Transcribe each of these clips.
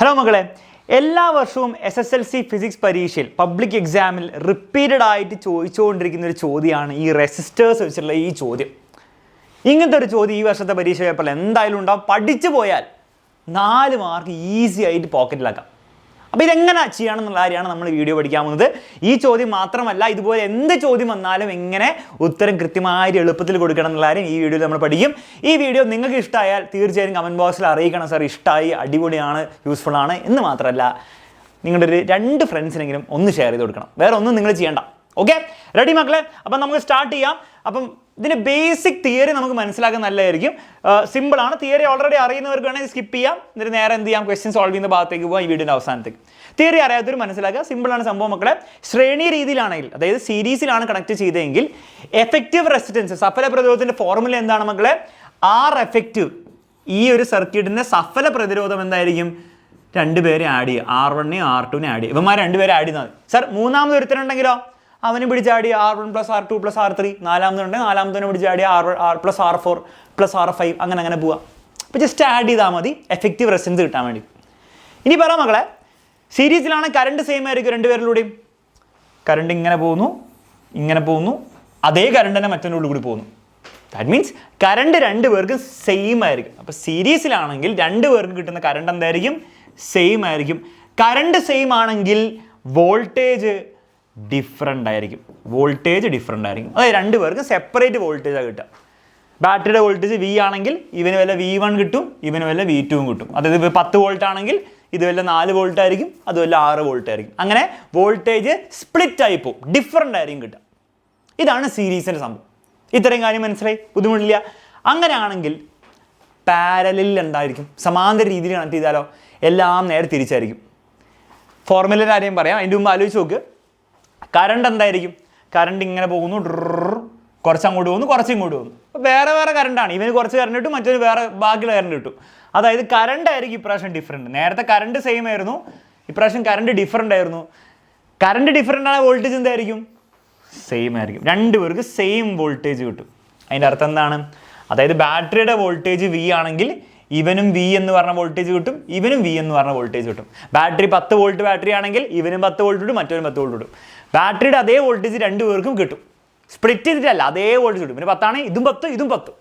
Hello മക്കളെ, എല്ലാ വർഷവും SSLC ഫിസിക്സ് പരീക്ഷയിൽ പബ്ലിക് എക്സാമിൽ റിപ്പീറ്റഡ് ആയിട്ട് ചോദിച്ചുകൊണ്ടിരിക്കുന്ന ഒരു ചോദ്യമാണ് ഈ റെസിസ്റ്റേഴ്സ് വെച്ചിട്ടുള്ള ഈ ചോദ്യം. ഇങ്ങനത്തെ ഒരു ചോദ്യം ഈ വർഷത്തെ പരീക്ഷ പേപ്പറിൽ എന്തായാലും ഉണ്ടാവും. പഠിച്ചു പോയാൽ 4 മാർക്ക് ഈസി ആയിട്ട് പോക്കറ്റിലാക്കാം. അപ്പോൾ ഇതെങ്ങനെ ചെയ്യണമെന്നുള്ള കാര്യമാണ് നമ്മൾ വീഡിയോ പഠിക്കാൻ പോകുന്നത്. ഈ ചോദ്യം മാത്രമല്ല, ഇതുപോലെ എന്ത് ചോദ്യം വന്നാലും എങ്ങനെ ഉത്തരം കൃത്യമായി എളുപ്പത്തിൽ കൊടുക്കണം എന്നുള്ള കാര്യം ഈ വീഡിയോയിൽ നമ്മൾ പഠിക്കും. ഈ വീഡിയോ നിങ്ങൾക്ക് ഇഷ്ടമായാൽ തീർച്ചയായും കമൻറ്റ് ബോക്സിൽ അറിയിക്കണം, സാർ ഇഷ്ടമായി, അടിപൊളിയാണ്, യൂസ്ഫുൾ ആണ് എന്ന് മാത്രമല്ല നിങ്ങളുടെ ഒരു 2 ഫ്രണ്ട്സിനെങ്കിലും ഒന്ന് ഷെയർ ചെയ്ത് കൊടുക്കണം. വേറെ ഒന്നും നിങ്ങൾ ചെയ്യേണ്ട. ഓക്കെ, റെഡി മക്കളെ? അപ്പം നമുക്ക് സ്റ്റാർട്ട് ചെയ്യാം. അപ്പം ഇതിൻ്റെ ബേസിക് തിയറി നമുക്ക് മനസ്സിലാക്കാൻ നല്ലതായിരിക്കും. സിമ്പിളാണ്. തിയറി ഓൾറെഡി അറിയുന്നവർക്ക് വേണമെങ്കിൽ സ്കിപ്പ് ചെയ്യാം, എന്നിട്ട് നേരെ എന്ത് ചെയ്യാം, ക്വസ്റ്റ്യൻ സോൾവ് ചെയ്യുന്ന ഭാഗത്തേക്ക് പോകാം. ഈ വീഡിയോയുടെ അവസാനത്തേക്ക് തിയറി അറിയാത്തവർ മനസ്സിലാക്കുക. സിമ്പിളാണ് സംഭവം മക്കളെ. ശ്രേണി രീതിയിലാണെങ്കിൽ, അതായത് സീരീസിലാണ് കണക്ട് ചെയ്തതെങ്കിൽ എഫക്റ്റീവ് റെസിസ്റ്റൻസ്, സഫല പ്രതിരോധത്തിൻ്റെ ഫോർമുല എന്താണ് മക്കളെ? R effective. ഈ ഒരു സർക്യൂട്ടിൻ്റെ സഫല പ്രതിരോധം എന്തായിരിക്കും? 2 പേരെ ആഡ് ചെയ്യുക. R1 R2 ആഡ് ചെയ്യുക. ഇവന്മാർ 2 പേരെ ആഡ് ചെയ്യുന്നത്. സാർ മൂന്നാമത് ഒരുത്തനുണ്ടെങ്കിലോ അവന് പിടിച്ചാടി R1 + R2 + R3. നാലാമതുണ്ടെങ്കിൽ നാലാമത്തവനെ പിടിച്ചാടി R + R4 + R5. അങ്ങനെ പോവുക. അപ്പോൾ ജസ്റ്റ് ആഡ് ചെയ്താൽ മതി എഫക്റ്റീവ് റെസിസ്റ്റൻസ് കിട്ടാൻ വേണ്ടി. ഇനി പറ മക്കളെ, സീരീസിലാണ് കറണ്ട് സെയിം ആയിരിക്കും 2 പേരിലൂടെയും. കറണ്ട് ഇങ്ങനെ പോകുന്നു, അതേ കറണ്ട് തന്നെ മറ്റൊരു കൂടി പോകുന്നു. ദാറ്റ് മീൻസ് കറണ്ട് 2 പേർക്കും സെയിം ആയിരിക്കും. അപ്പോൾ സീരീസിലാണെങ്കിൽ 2 പേർക്കും കിട്ടുന്ന കറണ്ട് എന്തായിരിക്കും? സെയിം ആയിരിക്കും. കറണ്ട് സെയിം ആണെങ്കിൽ വോൾട്ടേജ് ഡിഫറെൻ്റ് ആയിരിക്കും. അതായത് 2 പേർക്ക് സെപ്പറേറ്റ് വോൾട്ടേജാണ് കിട്ടുക. ബാറ്ററിയുടെ വോൾട്ടേജ് V ആണെങ്കിൽ ഇവന് വല്ല V1 കിട്ടും, ഇവന് വല്ല V2 കിട്ടും. അതായത് ഇപ്പോൾ 10 വോൾട്ട് ആണെങ്കിൽ ഇത് വല്ല 4 വോൾട്ട് ആയിരിക്കും, അത് വല്ല 6 വോൾട്ട് ആയിരിക്കും. അങ്ങനെ വോൾട്ടേജ് സ്പ്ലിറ്റ് ആയി പോകും, ഡിഫറെൻ്റ് ആയിരിക്കും കിട്ടുക. ഇതാണ് സീരീസിൻ്റെ സംഭവം. ഇത്രയും കാര്യം മനസ്സിലായി, ബുദ്ധിമുട്ടില്ല. അങ്ങനെയാണെങ്കിൽ പാരലലിൽ ഉണ്ടായിരിക്കും. സമാന്തര രീതിയിൽ കണക്ട് ചെയ്താലോ എല്ലാം നേരെ തിരിച്ചായിരിക്കും. ഫോർമുലയുടെ കാര്യം പറയാം, അതിൻ്റെ മുമ്പ് ആലോചിച്ച് നോക്ക്. കറണ്ട് എന്തായിരിക്കും? കറണ്ട് ഇങ്ങനെ പോകുന്നു, കുറച്ച് അങ്ങോട്ട് പോകുന്നു, കുറച്ച് ഇങ്ങോട്ട് പോകുന്നു. അപ്പോൾ വേറെ കറണ്ടാണ്. ഇവന് കുറച്ച് കറണ്ട് കിട്ടും, മറ്റൊരു വേറെ ബാക്കിയുള്ള കറണ്ട് കിട്ടും. അതായത് കറണ്ട് ആയിരിക്കും ഇപ്രാവശ്യം ഡിഫറെൻറ്റ്. നേരത്തെ കറണ്ട് സെയിം ആയിരുന്നു, ഇപ്രാവശ്യം കറണ്ട് ഡിഫറെൻ്റ് ആയിരുന്നു. കറണ്ട് ഡിഫറെൻ്റ് ആയ വോൾട്ടേജ് എന്തായിരിക്കും? സെയിം ആയിരിക്കും. 2 പേർക്ക് സെയിം വോൾട്ടേജ് കിട്ടും. അതിൻ്റെ അർത്ഥം എന്താണ്? അതായത് ബാറ്ററിയുടെ വോൾട്ടേജ് V ആണെങ്കിൽ ഇവനും V എന്ന് പറഞ്ഞ വോൾട്ടേജ് കിട്ടും, ഇവനും V എന്ന് പറഞ്ഞ വോൾട്ടേജ് കിട്ടും. ബാറ്ററി 10 വോൾട്ട് ബാറ്ററി ആണെങ്കിൽ ഇവനും 10 വോൾട്ട് കിട്ടും, മറ്റവനും 10 വോൾട്ട് കിട്ടും. ബാറ്ററിയുടെ അതേ വോൾട്ടേജ് 2 പേർക്കും കിട്ടും. സ്പ്ലിറ്റ് ചെയ്തിട്ടല്ല, അതേ വോൾട്ടേജ് കിട്ടും. പിന്നെ 10 ആണെങ്കിൽ ഇതും 10 ഇതും 10.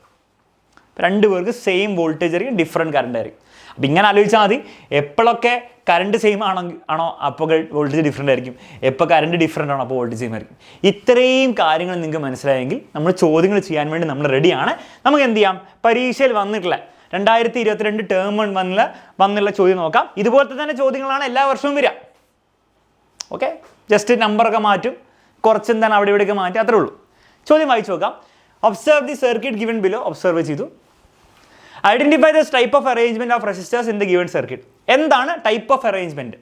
2 പേർക്ക് സെയിം വോൾട്ടേജ് ആയിരിക്കും, ഡിഫറെൻറ്റ് കറണ്ട് ആയിരിക്കും. അപ്പോൾ ഇങ്ങനെ ആലോചിച്ചാൽ മതി. എപ്പോഴൊക്കെ കറണ്ട് സെയിം ആണോ അപ്പോൾ വോൾട്ടേജ് ഡിഫറെൻ്റ് ആയിരിക്കും. എപ്പോൾ കറണ്ട് ഡിഫറെൻ്റ് ആണോ അപ്പോൾ വോൾട്ടേജ് സെയിം ആയിരിക്കും. ഇത്രയും കാര്യങ്ങൾ നിങ്ങൾക്ക് മനസ്സിലായെങ്കിൽ നമ്മൾ ചോദ്യങ്ങൾ ചെയ്യാൻ വേണ്ടി നമ്മൾ റെഡിയാണ്. നമുക്ക് എന്ത് ചെയ്യാം, പരീക്ഷയിൽ വന്നിട്ടുള്ള 2022 ടേം 1 വന്നുള്ള ചോദ്യം നോക്കാം. ഇതുപോലത്തെ തന്നെ ചോദ്യങ്ങളാണ് എല്ലാ വർഷവും വരിക. ഓക്കെ, ജസ്റ്റ് നമ്പറൊക്കെ മാറ്റും, കുറച്ച് എന്താണ് അവിടെ ഇവിടെയൊക്കെ മാറ്റി, അത്രേ ഉള്ളൂ. ചോദ്യം വായിച്ചു നോക്കാം. Observe the circuit given below. Observe ചെയ്തു. Identify the type of arrangement of resistors in the given circuit. എന്താണ് ടൈപ്പ് ഓഫ് അറേഞ്ച്മെന്റ്?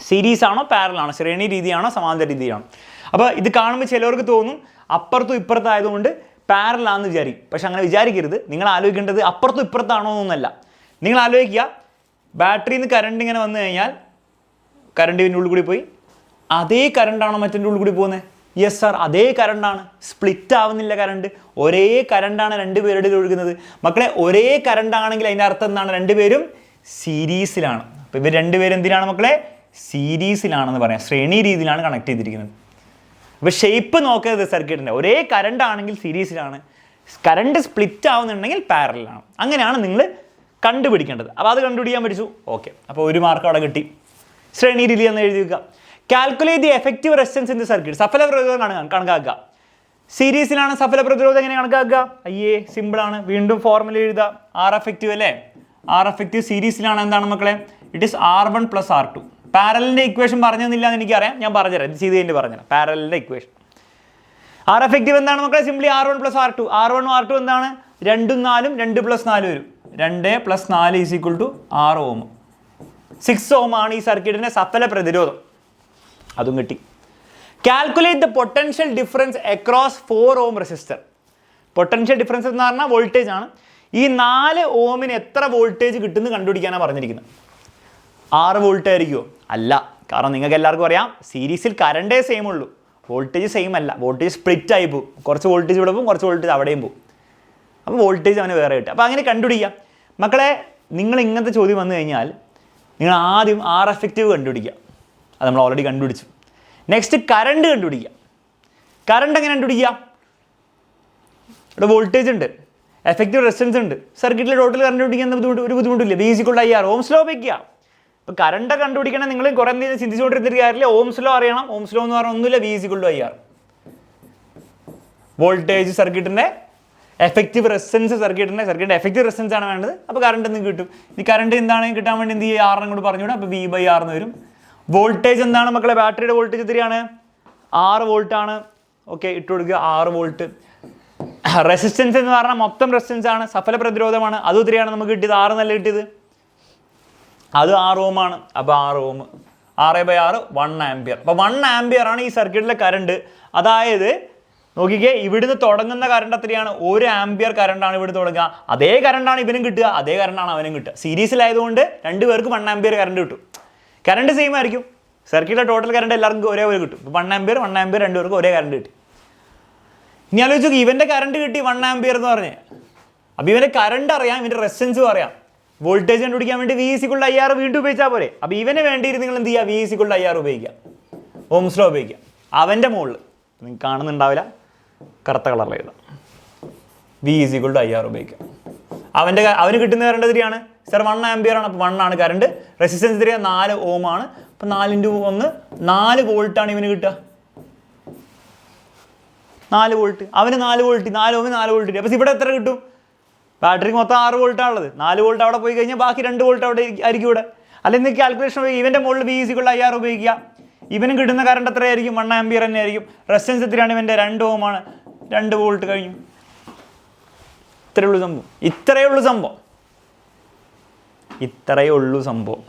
സീരീസ് ആണോ, പാരലൽ ആണോ, ശ്രേണി രീതിയാണോ, സമാന്തര രീതിയാണോ? അപ്പോൾ ഇത് കാണുമ്പോൾ ചിലവർക്ക് തോന്നും അപ്പുറത്തും ഇപ്പുറത്തും ആയതുകൊണ്ട് പാരലാണെന്ന് വിചാരിക്കും. പക്ഷെ അങ്ങനെ വിചാരിക്കരുത്. നിങ്ങൾ ആലോചിക്കേണ്ടത് അപ്പുറത്തും ഇപ്പുറത്താണോ എന്നല്ല. നിങ്ങൾ ആലോചിക്കുക, ബാറ്ററിയിൽ നിന്ന് കറണ്ട് ഇങ്ങനെ വന്നു കഴിഞ്ഞാൽ കറണ്ട് ഇതിൻ്റെ ഉള്ളിൽ കൂടി പോയി, അതേ കറണ്ടാണോ മറ്റൊൻ്റെ ഉള്ളിൽ കൂടി പോകുന്നത്? യെസ് സാർ, അതേ കറണ്ടാണ്. സ്പ്ലിറ്റ് ആവുന്നില്ല കറണ്ട്. ഒരേ കറണ്ടാണ് 2 പേരുടെ ഒഴുകുന്നത്. മക്കളെ, ഒരേ കറണ്ടാണെങ്കിൽ അതിൻ്റെ അർത്ഥം എന്താണ്? 2 പേരും സീരീസിലാണ്. അപ്പോൾ ഇവർ 2 പേരും എന്തിനാണ് മക്കളെ? സീരീസിലാണെന്ന് പറയാം. ശ്രേണി രീതിയിലാണ് കണക്ട് ചെയ്തിരിക്കുന്നത്. അപ്പോൾ ഷേപ്പ് നോക്കരുത് സർക്യൂട്ടിൻ്റെ. ഒരേ കറണ്ട് ആണെങ്കിൽ സീരീസിലാണ്, കറണ്ട് സ്പ്ലിറ്റ് ആവുന്നുണ്ടെങ്കിൽ പാരലാണ്. അങ്ങനെയാണ് നിങ്ങൾ കണ്ടുപിടിക്കേണ്ടത്. അപ്പോൾ അത് കണ്ടുപിടിക്കാൻ പഠിച്ചു. ഓക്കെ, അപ്പോൾ 1 മാർക്ക് അവിടെ കിട്ടി. ശ്രേണി രീതി എന്ന് എഴുതി വെക്കുക. Calculate the effective resistance in the circuit. സഫല പ്രതിരോധം കണക്കാക്കുക. സീരീസിലാണ് സഫല പ്രതിരോധം എങ്ങനെ കണക്കാക്കുക? സിമ്പിളാണ്. വീണ്ടും ഫോർമുല എഴുതുക. R എഫക്റ്റീവ് അല്ലേ? R എഫക്റ്റീവ് സീരീസിലാണ് എന്താണ് മക്കളെ? It is R1 + R2. പാരലിൻ്റെ ഇക്വേഷൻ പറഞ്ഞതെന്നില്ല എന്ന് എനിക്കറിയാം, ഞാൻ പറഞ്ഞുതരാം. ഇത് ചെയ്ത് കഴിഞ്ഞ് പറഞ്ഞുതരാം പാരലിൻ്റെ ഇക്വേഷൻ. R എഫക്റ്റീവ് എന്താണ് മക്കളെ? Simply R1 + R2. R1 R2 എന്താണ്? 2 4 2 + 4 വരും. 2 + 4 = 6 ഓം. 6 ഓം ആണ് ഈ സർക്യൂട്ടിൻ്റെ സഫല പ്രതിരോധം. അതും കിട്ടി. Calculate the potential difference across 4 ohm resistor. Potential difference എന്ന് പറഞ്ഞാൽ വോൾട്ടേജ് ആണ്. ഈ 4 ഓമിന് എത്ര വോൾട്ടേജ് കിട്ടുമെന്ന് കണ്ടുപിടിക്കാനാണ് പറഞ്ഞിരിക്കുന്നത്. 6 വോൾട്ട് ആയിരിക്കുമോ? അല്ല. കാരണം നിങ്ങൾക്ക് എല്ലാവർക്കും അറിയാം, സീരീസിൽ കറണ്ടേ സെയിം ഉള്ളൂ, വോൾട്ടേജ് സെയിം അല്ല. വോൾട്ടേജ് സ്പ്ലിറ്റ് ആയി പോകും. കുറച്ച് വോൾട്ടേജ് ഇവിടെ പോകും, കുറച്ച് വോൾട്ടേജ് അവിടെയും പോകും. അപ്പോൾ വോൾട്ടേജ് അവന് വേറെ കിട്ടും. അപ്പോൾ അങ്ങനെ കണ്ടുപിടിക്കാം. മക്കളെ, നിങ്ങൾ ഇങ്ങനത്തെ ചോദ്യം വന്നു കഴിഞ്ഞാൽ നിങ്ങൾ ആദ്യം ആർ എഫക്റ്റീവ് കണ്ടുപിടിക്കുക. അത് നമ്മൾ ഓൾറെഡി കണ്ടുപിടിച്ചു. നെക്സ്റ്റ് കറണ്ട് കണ്ടുപിടിക്കുക. കറണ്ട് എങ്ങനെ കണ്ടുപിടിക്കുക? ഇവിടെ വോൾട്ടേജ് ഉണ്ട്, എഫക്റ്റീവ് റെസിസ്റ്റൻസ് ഉണ്ട്, സർക്യൂട്ടിലെ ടോട്ടൽ കറണ്ട് കണ്ടുപിടിക്കാൻ ഒരു ബുദ്ധിമുട്ടില്ല. V = IR. ഓംസ് ലോ ഉപയോഗിക്കുക. ഇപ്പോൾ കറണ്ട് കണ്ടുപിടിക്കണം നിങ്ങൾ കുറേ എന്തെങ്കിലും ചിന്തിച്ചുകൊണ്ടിരുന്നിട്ട് കാര്യമില്ല. ഓംസ് ലോ അറിയണം. ഓംസ് ലോ എന്ന് പറഞ്ഞാൽ ഒന്നുമില്ല, V = IR. വോൾട്ടേജ് സർക്യൂട്ടിൻ്റെ, എഫക്റ്റീവ് റെസിസ്റ്റൻസ് സർക്യൂട്ടിൻ്റെ എഫക്റ്റീവ് റെസിസ്റ്റൻസ് ആണ് വേണ്ടത്. അപ്പോൾ കറണ്ട് നിങ്ങൾക്ക് കിട്ടും. ഈ കറണ്ട് എന്താണെങ്കിൽ കിട്ടാൻ വേണ്ടി എന്ത് ചെയ്യുക? R കൂടെ പറഞ്ഞുകൂടെ. അപ്പോൾ V/R എന്ന് വരും. വോൾട്ടേജ് എന്താണ് മക്കളെ? ബാറ്ററിയുടെ വോൾട്ടേജ് എത്രയാണ്? 6 വോൾട്ടാണ്. ഓക്കെ, ഇട്ട് കൊടുക്കുക 6 വോൾട്ട്. റെസിസ്റ്റൻസ് എന്ന് പറഞ്ഞാൽ മൊത്തം റെസിസ്റ്റൻസ് ആണ്, സഫല പ്രതിരോധമാണ്. അതും എത്രയാണ് നമുക്ക് കിട്ടിയത്? 6 എന്നല്ല കിട്ടിയത്, അത് 6 ഓം ആണ്. അപ്പോൾ 6 ഓം, 6/6 1 ആംപിയർ. അപ്പോൾ 1 ആംപിയർ ആണ് ഈ സർക്യൂട്ടിലെ കറണ്ട്. അതായത് നോക്കിക്കേ, ഇവിടുന്ന് തുടങ്ങുന്ന കറണ്ട് എത്രയാണ്? 1 ആംപിയർ കറണ്ടാണ് ഇവിടെ തുടങ്ങുക. അതേ കറണ്ടാണ് ഇവനും കിട്ടുക, അതേ കറണ്ടാണ് അവനും കിട്ടുക. സീരീസിലായതുകൊണ്ട് 2 പേർക്ക് 1 ആംപിയർ കറണ്ട് കിട്ടും. കറണ്ട് സെയിം ആയിരിക്കും. സർക്യൂട്ടിലെ ടോട്ടൽ കറണ്ട് എല്ലാവർക്കും ഒരേപോലെ കിട്ടും. 1 ആംപിയർ 2 പേർക്ക് ഒരേ കറണ്ട് കിട്ടും. ഇനി ആലോചിച്ചു, ഇവൻ്റെ കറണ്ട് കിട്ടി 1 ആംപിയർ എന്ന് പറഞ്ഞ്. അപ്പോൾ ഇവൻ്റെ കറണ്ട് അറിയാം, ഇവൻ്റെ റെസിസ്റ്റൻസും അറിയാം. വോൾട്ടേജ് കണ്ടുപിടിക്കാൻ വേണ്ടി V = IR വീണ്ടും ഉപയോഗിച്ചാൽ പോരെ. അപ്പോൾ ഇവന് വേണ്ടിയിട്ട് നിങ്ങൾ എന്ത് ചെയ്യുക? V = IR ഉപയോഗിക്കുക, ഓംസ് ലോ ഉപയോഗിക്കുക. അവൻ്റെ മുകളിൽ നിങ്ങൾക്ക് കാണുന്നുണ്ടാവില്ല, കറുത്ത കളറിൽ എഴുതാം. V = IR ഉപയോഗിക്കുക. അവന് കിട്ടുന്ന കറണ്ട് എത്രയാണ്? സർ 1 ആംപിയർ ആണ്. അപ്പോൾ 1 ആണ് കറണ്ട്. റെസിസ്റ്റൻസ് എത്രയാണ്? 4 ഓം ആണ്. അപ്പോൾ 4 × 1 4 വോൾട്ടാണ് ഇവന് കിട്ടുക. 4 വോൾട്ട്, അവന് 4 വോൾട്ട്, 4 ഓമിന് 4 വോൾട്ട്. അപ്പോൾ ഇവിടെ എത്ര കിട്ടും? ബാറ്ററിക്ക് മൊത്തം 6 വോൾട്ടാണുള്ളത്. 4 വോൾട്ട് അവിടെ പോയി കഴിഞ്ഞാൽ ബാക്കി 2 വോൾട്ട് അവിടെ ആയിരിക്കും ഇവിടെ. അല്ലെങ്കിൽ കാൽക്കുലേഷൻ ഉപയോഗിക്കുക. ഇവൻ്റെ മുകളിൽ V = IR ഉപയോഗിക്കുക. ഇവനും കിട്ടുന്ന കറണ്ട് എത്രയായിരിക്കും? 1 ആംപിയർ തന്നെ ആയിരിക്കും. റെസിസ്റ്റൻസ് എത്രയാണ് ഇവൻ്റെ? 2 ഓം ആണ്. 2 വോൾട്ട് കഴിഞ്ഞു. ഇത്രയേ ഉള്ളൂ സംഭവം.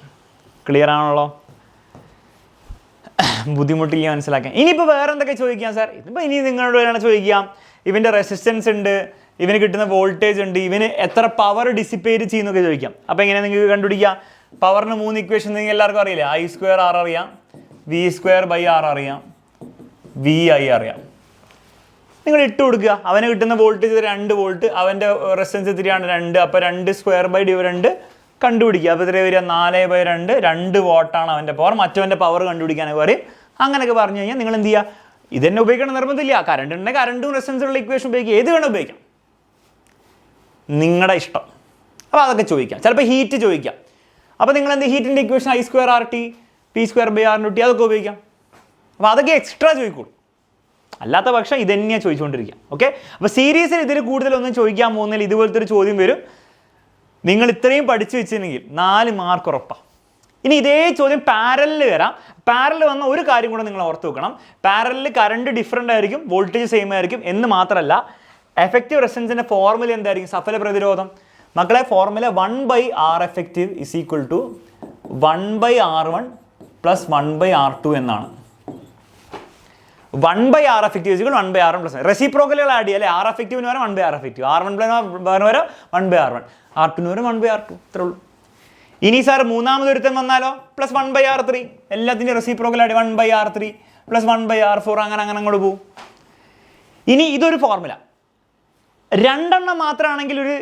ക്ലിയർ ആണല്ലോ? ബുദ്ധിമുട്ടില്ല മനസ്സിലാക്കാൻ. ഇനിയിപ്പോൾ വേറെ എന്തൊക്കെ ചോദിക്കാം സാർ? ഇതിപ്പോൾ ഇനി നിങ്ങളോട് വേണം ചോദിക്കാം, ഇവൻ്റെ റെസിസ്റ്റൻസ് ഉണ്ട്, ഇവന് കിട്ടുന്ന വോൾട്ടേജ് ഉണ്ട്, ഇവന് എത്ര പവർ ഡിസിപ്പേറ്റ് ചെയ്യുന്നൊക്കെ ചോദിക്കാം. അപ്പോൾ എങ്ങനെ നിങ്ങൾക്ക് കണ്ടുപിടിക്കാം? പവറിന് 3 ഇക്വേഷൻ നിങ്ങൾക്ക് എല്ലാവർക്കും അറിയില്ലേ? I² R അറിയാം, V²/R അറിയാം, VI അറിയാം. നിങ്ങൾ ഇട്ട് കൊടുക്കുക. അവന് കിട്ടുന്ന വോൾട്ടേജ് 2 വോൾട്ട്, അവൻ്റെ റെസിസ്റ്റൻസ് എത്രയാണ്? 2. അപ്പോൾ 2² കണ്ടുപിടിക്കുക. അപ്പോൾ എത്ര വരിക? 4/2 2 വാട്ടാണ് അവൻ്റെ പവർ. മറ്റവൻ്റെ പവർ കണ്ടുപിടിക്കാനൊക്കെ പറയും. അങ്ങനെയൊക്കെ പറഞ്ഞു കഴിഞ്ഞാൽ നിങ്ങൾ എന്ത് ചെയ്യുക? ഇതന്നെ ഉപയോഗിക്കണം നിർബന്ധമില്ല. കറണ്ട് ഉണ്ടെങ്കിൽ കറണ്ടും റെസിസ്റ്റൻസുള്ള ഇക്വേഷൻ ഉപയോഗിക്കുക. ഏത് വേണം ഉപയോഗിക്കാം, നിങ്ങളുടെ ഇഷ്ടം. അപ്പോൾ അതൊക്കെ ചോദിക്കാം. ചിലപ്പോൾ ഹീറ്റ് ചോദിക്കാം. അപ്പോൾ നിങ്ങൾ എന്ത് ഹീറ്റിൻ്റെ ഇക്വേഷൻ I² RT P²/R അതൊക്കെ ഉപയോഗിക്കാം. അപ്പോൾ അതൊക്കെ എക്സ്ട്രാ ചോദിക്കുള്ളൂ. അല്ലാത്ത പക്ഷം ഇതന്നെയാണ് ചോദിച്ചുകൊണ്ടിരിക്കുക. ഓക്കെ, അപ്പോൾ സീരീസിൽ ഇതിൽ കൂടുതലൊന്നും ചോദിക്കാൻ പോകുന്നില്ല. ഇതുപോലത്തെ ഒരു ചോദ്യം വരും. നിങ്ങൾ ഇത്രയും പഠിച്ചു വെച്ചിട്ടുണ്ടെങ്കിൽ 4 മാർക്ക് ഉറപ്പാണ്. ഇനി ഇതേ ചോദ്യം പാരലിൽ വരാം. പാരലിൽ വന്ന ഒരു കാര്യം കൂടെ നിങ്ങൾ ഓർത്ത് വെക്കണം. പാരലിൽ കറണ്ട് ഡിഫറൻ്റ് ആയിരിക്കും, വോൾട്ടേജ് സെയിം ആയിരിക്കും എന്ന് മാത്രമല്ല, എഫക്റ്റീവ് റെസിസ്റ്റൻസിൻ്റെ ഫോർമുല എന്തായിരിക്കും? സഫല പ്രതിരോധം. മക്കളെ formula 1/R effective is equal to 1/R1 plus 1/R2 എന്നാണ്. 1/R effective is equal to 1/R1 plus റെസിപ്രോക്കലുകൾ ആഡ് ചെയ്യുക അല്ലേ? R effective പകരം 1/R effective, R1 പകരം 1/R1, R2 പകരം 1/R2. ഇത്രേ ഉള്ളൂ. ഇനി സാർ മൂന്നാമത് ഒരുത്തം വന്നാലോ? Plus 1/R3. എല്ലാത്തിൻ്റെയും reciprocal add 1/R3 plus 1/R4 അങ്ങനെ അങ്ങോട്ട് പോകും. ഇനി ഇതൊരു ഫോർമുല. 2 എണ്ണം മാത്രമാണെങ്കിൽ ഒരു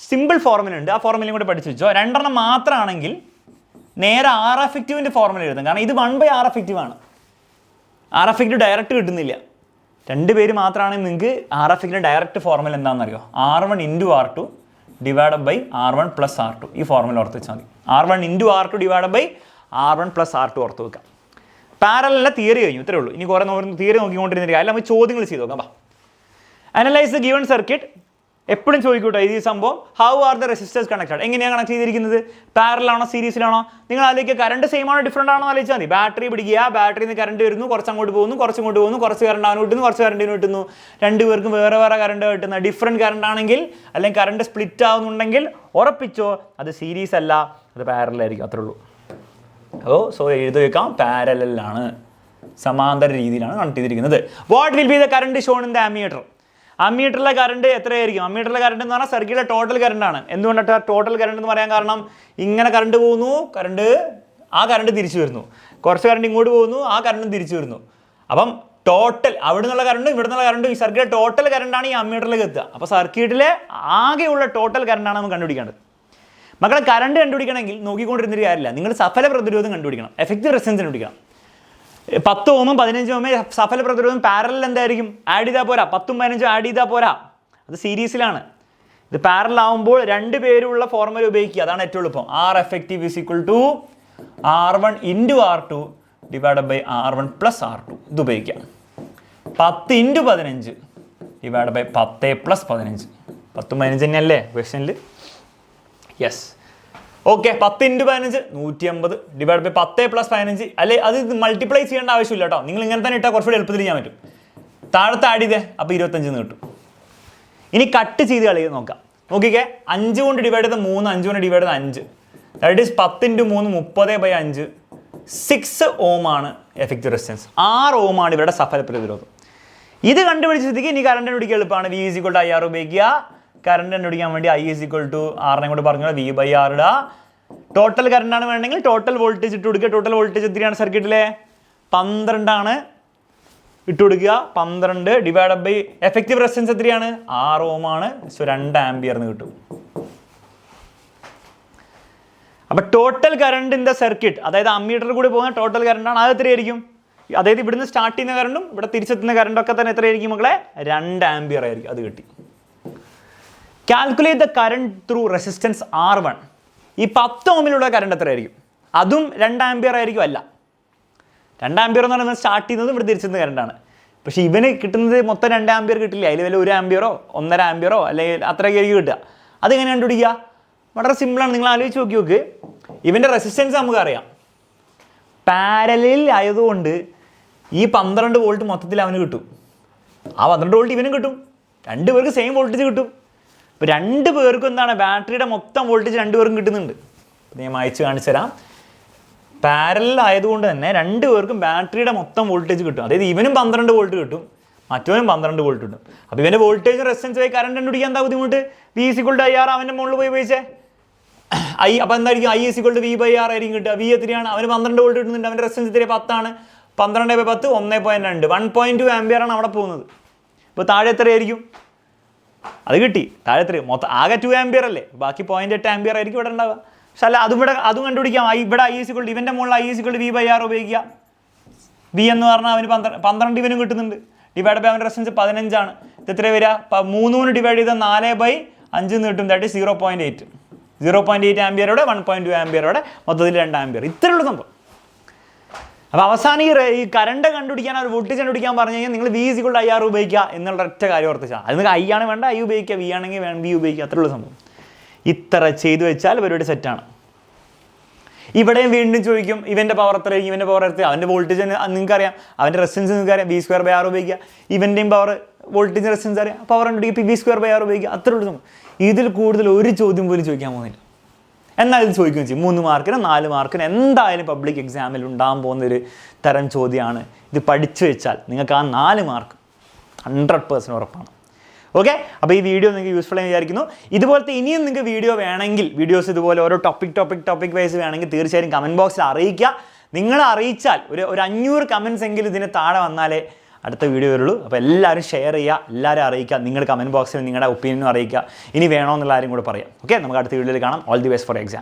സിമ്പിൾ ഫോർമുല ഉണ്ട്. ആ ഫോർമുലയും കൂടെ പഠിച്ചു വെച്ചോ. 2 എണ്ണം മാത്രമാണെങ്കിൽ നേരെ R effectiveൻ്റെ ഫോർമുല എഴുതാം. കാരണം ഇത് 1/R effective ആണ്. R effective ഡയറക്റ്റ് കിട്ടുന്നില്ല. 2 പേര് മാത്രമാണെങ്കിൽ നിങ്ങൾക്ക് R effectiveൻ്റെ ഡയറക്റ്റ് ഫോർമുല എന്താണെന്നറിയോ? R1 × R2 divided by R1 plus R2. ഈ ഫോർമുല ഓർത്ത് വെച്ചാൽ മതി. R1 × R2 divided by R1 plus R2 ഓർത്ത് വെക്കാം. പാരലല്ല തിയറി കഴിഞ്ഞു. ഇത്രേ ഉള്ളൂ. ഇനി കുറേ തിയറി നോക്കിക്കൊണ്ടിരുന്നില്ല. അല്ല നമ്മൾ ചോദ്യങ്ങൾ ചെയ്ത് നോക്കാം. Analyse the given circuit. എപ്പോഴും ചോദിക്കൂട്ടോ ഈ സംഭവം. How are the resistors connected? എങ്ങനെയാണ് കണക്ട് ചെയ്തിരിക്കുന്നത്? പാരലാണോ സീരീസിലാണോ? നിങ്ങൾ അതിലേക്ക് കറണ്ട് സെയിം ആണോ ഡിഫറൻ്റ് ആണോ ആലോചിച്ചാൽ മതി. ബാറ്ററി പിടിക്കുക, ബാറ്ററിയിൽ നിന്ന് കറണ്ട് വരുന്നു, കുറച്ച് അങ്ങോട്ട് പോകുന്നു, കുറച്ച് ഇങ്ങോട്ട് പോകുന്നു, കുറച്ച് കറണ്ട് അവന് കിട്ടുന്നു, കുറച്ച് കറണ്ടിന് കിട്ടുന്നു. 2 പേർക്കും വേറെ വേറെ കറണ്ട് കിട്ടുന്ന ഡിഫറെൻറ്റ് കറണ്ട് ആണെങ്കിൽ, അല്ലെങ്കിൽ കറണ്ട് സ്പ്ലിറ്റ് ആവുന്നുണ്ടെങ്കിൽ ഉറപ്പിച്ചോ അത് സീരീസ് അല്ല, അത് പാരലായിരിക്കും. അത്രേ ഉള്ളൂ. സോ എഴുതി വെക്കാം, പാരലാണ്, സമാന്തര രീതിയിലാണ് കണക്ട് ചെയ്തിരിക്കുന്നത്. What will be the current shown in the ammeter? അമ്മീറ്ററിലെ കറണ്ട് എത്രയായിരിക്കും? അമ്മീറ്ററിലെ കറണ്ട് എന്ന് പറഞ്ഞാൽ സർക്യൂട്ടിലെ ടോട്ടൽ കറണ്ടാണ്. എന്തുകൊണ്ടാണ് ടോട്ടൽ കറണ്ട് എന്ന് പറയാൻ കാരണം? ഇങ്ങനെ കറണ്ട് പോകുന്നു, ആ കറണ്ട് തിരിച്ചു വരുന്നു, കുറച്ച് കറണ്ട് ഇങ്ങോട്ട് പോകുന്നു, ആ കറണ്ടും തിരിച്ചു വരുന്നു. അപ്പം ടോട്ടൽ അവിടെ നിന്നുള്ള കറണ്ടും ഇവിടെ നിന്നുള്ള കറണ്ടും ഈ സർക്യൂട്ടിലെ ടോട്ടൽ കറണ്ടാണ് ഈ അമ്മീറ്ററിലേക്ക് എത്തുക. അപ്പോൾ സർക്യൂട്ടിലെ ആകെയുള്ള ടോട്ടൽ കറണ്ടാണ് നമുക്ക് കണ്ടുപിടിക്കേണ്ടത്. മക്കളെ കറണ്ട് കണ്ടുപിടിക്കണമെങ്കിൽ നോക്കിക്കൊണ്ടിരുന്നൊരു കാര്യമില്ല, നിങ്ങൾ സഫല പ്രതിരോധം കണ്ടുപിടിക്കണം, എഫക്റ്റീവ് റെസിസ്റ്റൻസ് കണ്ടുപിടിക്കണം. 10 ഓമും 15 ഓമേ സഫല പ്രതിരോധം പാരലൽ എന്തായിരിക്കും, ആഡ് ചെയ്താൽ പോരാ, 10ഉം 15ഉം ആഡ് ചെയ്താൽ പോരാ, അത് സീരീസിലാണ്. ഇത് പാരലൽ ആവുമ്പോൾ 2 പേരുള്ള ഫോർമുല ഉപയോഗിക്കുക, അതാണ് ഏറ്റവും എളുപ്പം. R effective is equal to R1 into R2 divided by R1 plus R2. ഇത് ഉപയോഗിക്കാം. 10 into 15 divided by 10 plus 15. 10ഉം 15 തന്നെയല്ലേ ക്വസ്റ്റനിൽ? Yes. Okay, 10 into 15 150 divide by 10 plus 15. അല്ലെ അത് മൾട്ടിപ്ലൈ ചെയ്യേണ്ട ആവശ്യമില്ല കേട്ടോ, നിങ്ങൾ ഇങ്ങനെ തന്നെ ഇട്ടാൽ കുറച്ചുകൂടി എളുപ്പത്തിൽ ചെയ്യാൻ പറ്റും. താഴത്തെ ആഡ് ചെയ്തേ, അപ്പോൾ 25 കിട്ടും. ഇനി കട്ട് ചെയ്ത് കളി നോക്കാം. നോക്കിക്കേ, 5 കൊണ്ട് ഡിവൈഡ് ചെയ്ത് 3, 5 കൊണ്ട് ഡിവൈഡ് ചെയ്ത് 5, ദാറ്റ് ഈസ് 10 into 3 30/5. 6 ഓം ആണ് എഫക്റ്റീവ് റെസിസ്റ്റൻസ്, 6 ഓം ആണ് ഇവരുടെ സഫല പ്രതിരോധം. ഇത് കണ്ടുപിടിച്ചതിക്ക് ഇനി കറണ്ട് കണ്ടുപിടിക്കാൻ എളുപ്പമാണ്. V is equal to IR ഉപയോഗിക്കുക. കറണ്ട് കണ്ടുപിടിക്കാൻ വേണ്ടി I is equal to R നെ കൂടെ പറഞ്ഞു V/R ഇടുക. ടോട്ടൽ കറണ്ടാണ് വേണമെങ്കിൽ ടോട്ടൽ വോൾട്ടേജ് ഇട്ട് കൊടുക്കുക. ടോട്ടൽ വോൾട്ടേജ് എത്രയാണ് സർക്യൂട്ടിലെ? 12 ആണ് ഇട്ട് കൊടുക്കുക. 12 ഡിവൈഡ് ബൈ എഫക്റ്റീവ് റെസിസ്റ്റൻസ് എത്രയാണ്? 6 ഓം ആണ്. സോ 2 ആംപിയർ എന്ന് കിട്ടും. അപ്പോൾ total current in the circuit, അതായത് അമ്മീറ്ററിൽ കൂടി പോകുന്ന ടോട്ടൽ കറണ്ടാണ്, അത് എത്രയായിരിക്കും? അതായത് ഇവിടുന്ന് സ്റ്റാർട്ട് ചെയ്യുന്ന കറണ്ടും ഇവിടെ തിരിച്ചെത്തുന്ന കറണ്ടൊക്കെ തന്നെ എത്രയായിരിക്കും മക്കളെ? 2 ആംപിയർ ആയിരിക്കും. അത് കിട്ടി. Calculate the current through resistance R1. ഈ 10 ഓമിലുള്ള കറണ്ട് എത്രയായിരിക്കും? അതും 2 ആംപിയർ ആയിരിക്കും? അല്ല, 2 ആംപിയർ എന്ന് പറയുന്നത് സ്റ്റാർട്ട് ചെയ്യുന്നത് ഇവിടെ തിരിച്ചെത്തുന്ന കറണ്ടാണ്. പക്ഷേ ഇവന് കിട്ടുന്നത് മൊത്തം 2 ആംപിയർ കിട്ടില്ല, അതിൽ വല്ല 1 ആംപിയറോ 1.5 ആംപിയറോ അല്ലെങ്കിൽ അത്രയൊക്കെ ആയിരിക്കും കിട്ടുക. അതെങ്ങനെ കണ്ടുപിടിക്കുക? വളരെ സിമ്പിളാണ്. നിങ്ങൾ ആലോചിച്ച് നോക്ക്. ഇവൻ്റെ റെസിസ്റ്റൻസ് നമുക്കറിയാം, പാരലൽ ആയതുകൊണ്ട് ഈ 12 വോൾട്ട് മൊത്തത്തിൽ അവന് കിട്ടും, ആ 12 വോൾട്ട് ഇവനും കിട്ടും, 2 പേർക്ക് സെയിം വോൾട്ടേജ് കിട്ടും. ഇപ്പോൾ 2 പേർക്കും എന്താണ്, ബാറ്ററിയുടെ മൊത്തം വോൾട്ടേജ് 2 പേർക്കും കിട്ടുന്നുണ്ട്. ഞാൻ അയച്ച് കാണിച്ചു തരാം. പാരലൽ ആയതുകൊണ്ട് തന്നെ 2 പേർക്കും ബാറ്ററിയുടെ മൊത്തം വോൾട്ടേജ് കിട്ടും. അതായത് ഇവനും 12 വോൾട്ട് കിട്ടും, മറ്റവനും 12 വോൾട്ട് കിട്ടും. അപ്പോൾ ഇവൻ്റെ വോൾട്ടേജ് റെസിസ്റ്റൻസ് ആയി കറണ്ട് കണ്ടുപിടിക്കാൻ എന്താ ബുദ്ധിമുട്ട്? V is equal to IR അവൻ്റെ മുകളിൽ പോയി ഉപയോഗിച്ചേ. അപ്പോൾ എന്തായിരിക്കും? I is equal to V/R ആയിരിക്കും കിട്ടുക. V എത്രയാണ്? അവന് 12 വോൾട്ട് കിട്ടുന്നുണ്ട്, അവൻ്റെ റെസിസ്റ്റൻസ് എത്രയാണ്? 10 ആണ്. 12/10 1.2 1.2 ആംപിയർ ആണ് അവിടെ പോകുന്നത്. ഇപ്പോൾ താഴെ എത്രയായിരിക്കും? അത് കിട്ടി. താഴെ എത്രയും മൊത്തം ആകെ 2 ആംപിയർ അല്ലേ, ബാക്കി 0.8 ആംപിയർ ആയിരിക്കും ഇവിടെ ഉണ്ടാവുക. പക്ഷെ അല്ല, അതും കണ്ടുപിടിക്കാം. ഇവിടെ I is equal to ഇവൻ്റെ മുകളിൽ I is equal to V/R ഉപയോഗിക്കുക. V എന്ന് പറഞ്ഞാൽ അവന് 12 ഇവനും കിട്ടുന്നുണ്ട്, ഡിവൈഡ് ബൈ അവൻ്റെ റെസിസ്റ്റൻസ് 15 ആണ്. ഇത് എത്ര വരിക? 3 ഡിവൈഡ് ചെയ്താൽ 4/5 എന്ന് കിട്ടും. That is 0.8. 0.8 ആംപിയറോടെ 1.2 ആംപിയറോടെ മൊത്തത്തിൽ 2 ആംപിയർ. ഇത്രയുള്ള സംഭവം. അപ്പോൾ അവസാനം ഈ കറണ്ട് കണ്ടുപിടിക്കാൻ, ഒരു വോൾട്ടേജ് കണ്ടുപിടിക്കാൻ പറഞ്ഞു കഴിഞ്ഞാൽ നിങ്ങൾ V is equal to IR ഉപയോഗിക്കുക എന്നുള്ള ഒറ്റ കാര്യം ഓർത്തിച്ചാൽ, അത് നിങ്ങൾക്ക് I ആണ് വേണ്ട I ഉപയോഗിക്കുക, V ആണെങ്കിൽ V ഉപയോഗിക്കുക, അത്രയുള്ള സംഭവം. ഇത്ര ചെയ്തു വെച്ചാൽ പരിപാടി സെറ്റാണ്. ഇവിടെയും വീണ്ടും ചോദിക്കും ഇവൻ്റെ പവർ എത്രയായിരിക്കും, ഇവൻ്റെ പവർ എത്ര, അവൻ്റെ വോൾട്ടേജ് നിങ്ങൾക്കറിയാം, അവൻ്റെ റെസിസ്റ്റൻസ് നിങ്ങൾക്കറിയാം, V²/R ഉപയോഗിക്കുക. ഇവൻ്റെയും പവർ വോൾട്ടേജ് റെസിസ്റ്റൻസ് അറിയാം, പവർ കണ്ടുപിടിക്കുക, V²/R ഉപയോഗിക്കുക, അത്രയുള്ള സംഭവം. ഇതിൽ കൂടുതൽ ഒരു ചോദ്യം പോലും ചോദിക്കാൻ പോകുന്നില്ല. എന്നാൽ ഇത് ചോദിക്കുകയും ചെയ്യും. 3 മാർക്കിന് 4 മാർക്കിന് എന്തായാലും പബ്ലിക് എക്സാമിൽ ഉണ്ടാകാൻ പോകുന്നൊരു തരം ചോദ്യമാണ്. ഇത് പഠിച്ചു വെച്ചാൽ നിങ്ങൾക്ക് ആ 4 മാർക്ക് 100% ഉറപ്പാണ്. ഓക്കെ, അപ്പോൾ ഈ വീഡിയോ നിങ്ങൾക്ക് യൂസ്ഫുൾ ആയി വിചാരിക്കുന്നു. ഇതുപോലത്തെ ഇനിയും നിങ്ങൾക്ക് വീഡിയോ വേണമെങ്കിൽ, വീഡിയോസ് ഇതുപോലെ ഓരോ ടോപ്പിക് വൈസ് വേണമെങ്കിൽ തീർച്ചയായും കമൻറ്റ് ബോക്സിൽ അറിയിക്കുക. നിങ്ങൾ അറിയിച്ചാൽ ഒരു 500 കമൻറ്റ്സ് എങ്കിലും ഇതിന് താഴെ വന്നാലേ അടുത്ത വീഡിയോ വരുള്ളൂ. അപ്പോൾ എല്ലാവരും ഷെയർ ചെയ്യുക, എല്ലാവരും അറിയിക്കുക, നിങ്ങൾ കമൻറ്റ് ബോക്സിൽ നിങ്ങളുടെ ഒപ്പീനിയനും അറിയിക്കുക. ഇനി വേണമെന്നുള്ള ആരും കൂടെ പറയാം. ഓക്കെ, നമുക്ക് അടുത്ത വീഡിയോയിൽ കാണാം. All the best for exam.